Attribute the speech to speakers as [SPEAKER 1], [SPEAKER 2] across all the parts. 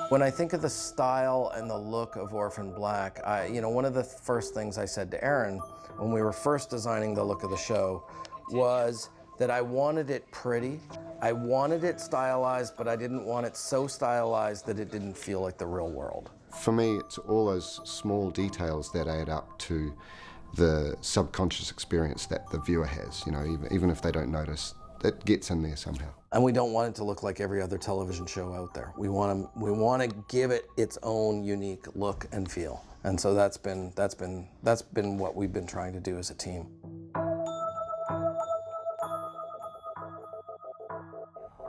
[SPEAKER 1] When I think of the style and the look of Orphan Black, one of the first things I said to Aaron when we were first designing the look of the show was that I wanted it pretty. I wanted it stylized, but I didn't want it so stylized that it didn't feel like the real world.
[SPEAKER 2] For me, it's all those small details that add up to the subconscious experience that the viewer has, even if they don't notice, it gets in there somehow.
[SPEAKER 1] And we don't want it to look like every other television show out there. We want to give it its own unique look and feel. And so that's been what we've been trying to do as a team.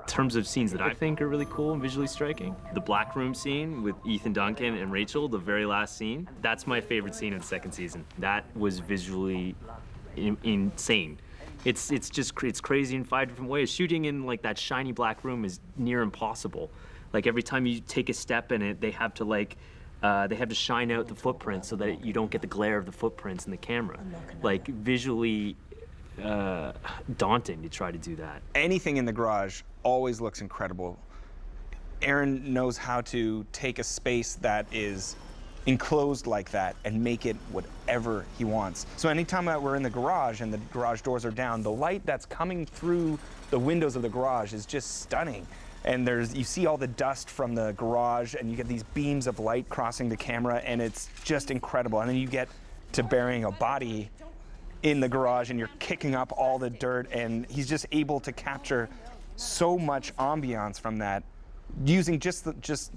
[SPEAKER 3] In terms of scenes that I think are really cool and visually striking, the black room scene with Ethan Duncan and Rachel, the very last scene, that's my favorite scene in the second season. That was visually insane. It's crazy in 5 different ways. Shooting in like that shiny black room is near impossible. Like every time you take a step in it, they have to shine out the footprints so that you don't get the glare of the footprints in the camera. Like visually daunting to try to do that.
[SPEAKER 4] Anything in the garage always looks incredible. Aaron knows how to take a space that is enclosed like that and make it whatever he wants. So anytime that we're in the garage and the garage doors are down, the light that's coming through the windows of the garage is just stunning. And you see all the dust from the garage and you get these beams of light crossing the camera and it's just incredible. And then you get to burying a body in the garage and you're kicking up all the dirt and he's just able to capture so much ambiance from that using just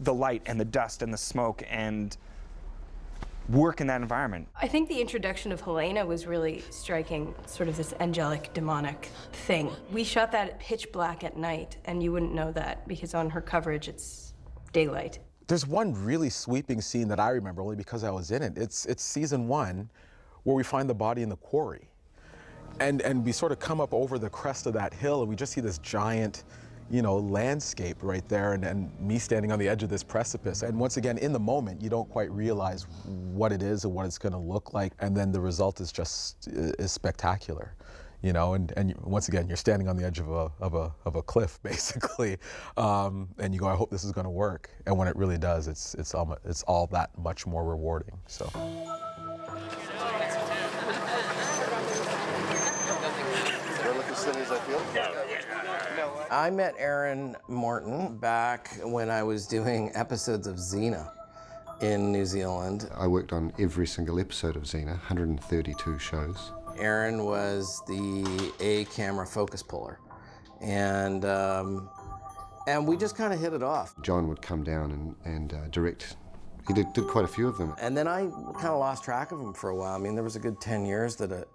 [SPEAKER 4] the light and the dust and the smoke and work in that environment.
[SPEAKER 5] I think the introduction of Helena was really striking, sort of this angelic, demonic thing. We shot that at pitch black at night, and you wouldn't know that because on her coverage, it's daylight.
[SPEAKER 6] There's one really sweeping scene that I remember only because I was in it. It's season 1 where we find the body in the quarry. And we sort of come up over the crest of that hill and we just see this giant, landscape right there and me standing on the edge of this precipice. And once again, in the moment, you don't quite realize what it is or what it's gonna look like. And then the result is spectacular, and once again, you're standing on the edge of a cliff, basically. And you go, I hope this is gonna work. And when it really does, it's all that much more rewarding, so.
[SPEAKER 1] I met Aaron Morton back when I was doing episodes of Xena in New Zealand.
[SPEAKER 2] I worked on every single episode of Xena, 132 shows.
[SPEAKER 1] Aaron was the A-camera focus puller. And we just kind of hit it off.
[SPEAKER 2] John would come down and direct. He did quite a few of them.
[SPEAKER 1] And then I kind of lost track of him for a while. I mean, there was a good 10 years that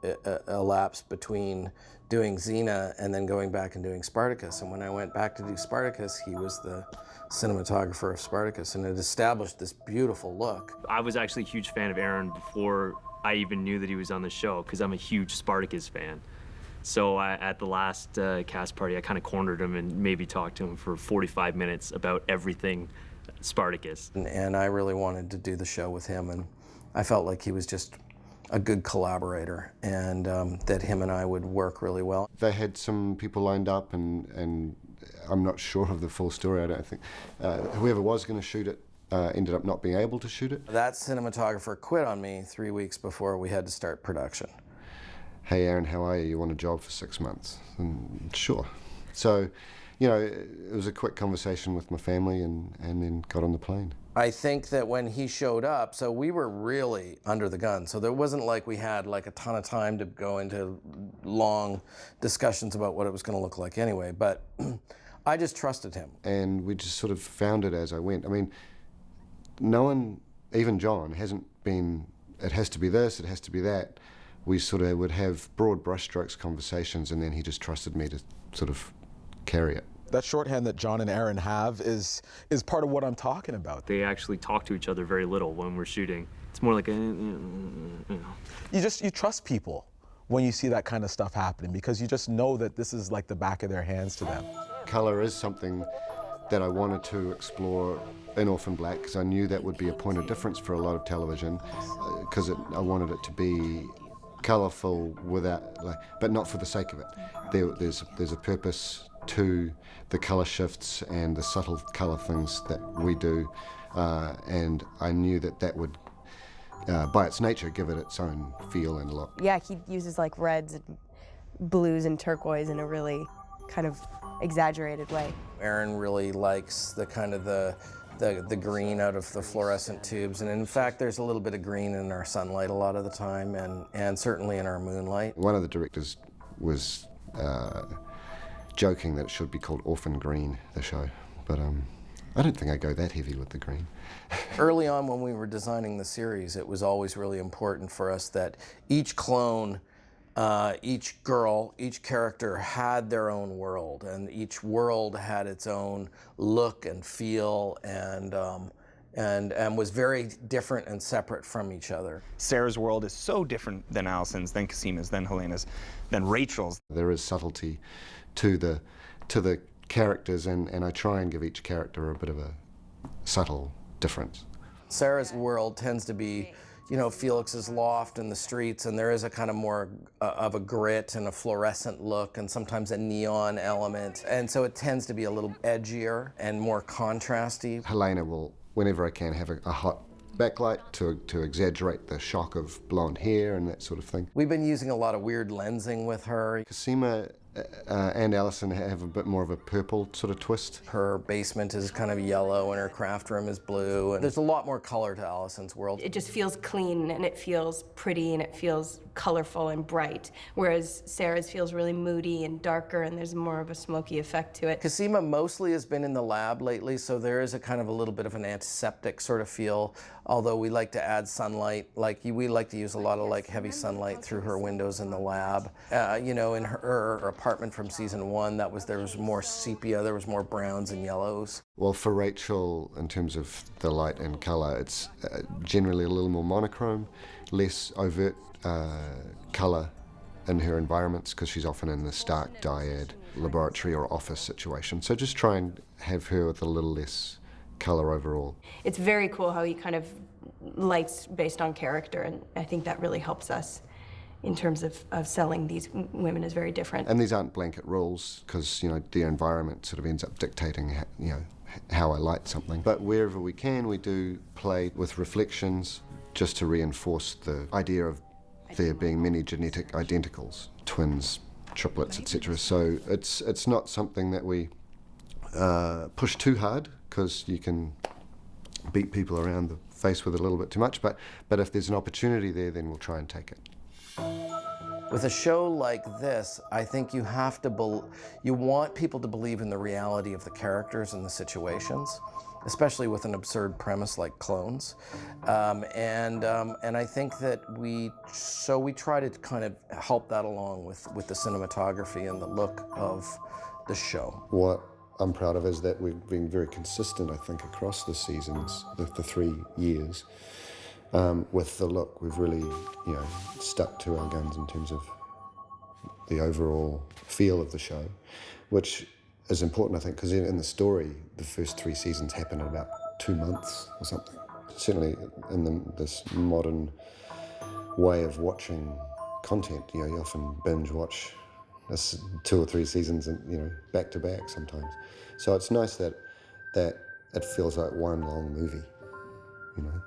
[SPEAKER 1] elapsed between doing Xena and then going back and doing Spartacus. And when I went back to do Spartacus, he was the cinematographer of Spartacus, and it established this beautiful look.
[SPEAKER 3] I was actually a huge fan of Aaron before I even knew that he was on the show, because I'm a huge Spartacus fan. So at the last cast party, I kind of cornered him and maybe talked to him for 45 minutes about everything Spartacus.
[SPEAKER 1] And I really wanted to do the show with him, and I felt like he was just a good collaborator, and that him and I would work really well.
[SPEAKER 2] They had some people lined up, and I'm not sure of the full story. I don't think whoever was going to shoot it ended up not being able to shoot it.
[SPEAKER 1] That cinematographer quit on me 3 weeks before we had to start production.
[SPEAKER 2] Hey Aaron, how are you? You want a job for 6 months? And sure. So, it was a quick conversation with my family and then got on the plane.
[SPEAKER 1] I think that when he showed up, so we were really under the gun. So there wasn't like we had like a ton of time to go into long discussions about what it was going to look like anyway. But I just trusted him. And
[SPEAKER 2] we just sort of found it as I went. I mean, no one, even John, hasn't been, it has to be this, it has to be that. We sort of would have broad brushstrokes conversations, and then he just trusted me to sort of carry it.
[SPEAKER 6] That shorthand that John and Aaron have is part of what I'm talking about.
[SPEAKER 3] They actually talk to each other very little when we're shooting. It's more like
[SPEAKER 6] You trust people when you see that kind of stuff happening, because you just know that this is like the back of their hands to them.
[SPEAKER 2] Color is something that I wanted to explore in Orphan Black, because I knew that would be a point of difference for a lot of television, because I wanted it to be colourful without, but not for the sake of it. There's a purpose to the colour shifts and the subtle colour things that we do, and I knew that that would, by its nature, give it its own feel and look.
[SPEAKER 5] Yeah, he uses like reds and blues and turquoise in a really kind of exaggerated way.
[SPEAKER 1] Aaron really likes the kind of the green out of the fluorescent tubes, and in fact there's a little bit of green in our sunlight a lot of the time, and certainly in our moonlight.
[SPEAKER 2] One of the directors was joking that it should be called Orphan Green, the show, but I don't think I go that heavy with the green.
[SPEAKER 1] Early on when we were designing the series, it was always really important for us that each clone, each girl, each character had their own world, and each world had its own look and feel, and was very different and separate from each other.
[SPEAKER 4] Sarah's world is so different than Allison's, than Casima's, than Helena's, than Rachel's.
[SPEAKER 2] There is subtlety to the characters, and I try and give each character a bit of a subtle difference.
[SPEAKER 1] Sarah's world tends to be, you know, Felix's loft and the streets, and there is a kind of more of a grit and a fluorescent look, and sometimes a neon element, and so it tends to be a little edgier and more contrasty.
[SPEAKER 2] Helena will, whenever I can, have a hot backlight to exaggerate the shock of blonde hair and that sort of thing.
[SPEAKER 1] We've been using a lot of weird lensing with her.
[SPEAKER 2] Casima and Allison have a bit more of a purple sort of twist.
[SPEAKER 1] Her basement is kind of yellow and her craft room is blue, and there's a lot more color to Allison's world.
[SPEAKER 5] It just feels clean, and it feels pretty, and it feels colorful and bright, whereas Sarah's feels really moody and darker, and there's more of a smoky effect to it.
[SPEAKER 1] Casima mostly has been in the lab lately, so there is a kind of a little bit of an antiseptic sort of feel, although we like to add sunlight. Like, we like to use a lot of like heavy sunlight through her windows in the lab. You know, in her apartment from season 1, there was more sepia, there was more browns and yellows.
[SPEAKER 2] Well, for Rachel, in terms of the light and colour, it's generally a little more monochrome, less overt colour in her environments, because she's often in the stark dyad laboratory or office situation. So just try and have her with a little less colour overall.
[SPEAKER 5] It's very cool how he kind of lights based on character, and I think that really helps us in terms of selling these women as very different.
[SPEAKER 2] And these aren't blanket rules, because, you know, the environment sort of ends up dictating, you know, how I light something. But wherever we can, we do play with reflections just to reinforce the idea of there being many genetic identicals, twins, triplets, etc. So it's not something that we push too hard, because you can beat people around the face with it a little bit too much. But if there's an opportunity there, then we'll try and take it.
[SPEAKER 1] With a show like this, I think you have to you want people to believe in the reality of the characters and the situations, especially with an absurd premise like clones. And I think that we try to kind of help that along with the cinematography and the look of the show.
[SPEAKER 2] What I'm proud of is that we've been very consistent, I think, across the seasons, the 3 years. With the look, we've really, you know, stuck to our guns in terms of the overall feel of the show, which is important, I think, because in the story, the first 3 seasons happen in about 2 months or something. Certainly in this modern way of watching content, you know, you often binge watch 2 or 3 seasons, and, you know, back to back sometimes. So it's nice that it feels like one long movie, you know.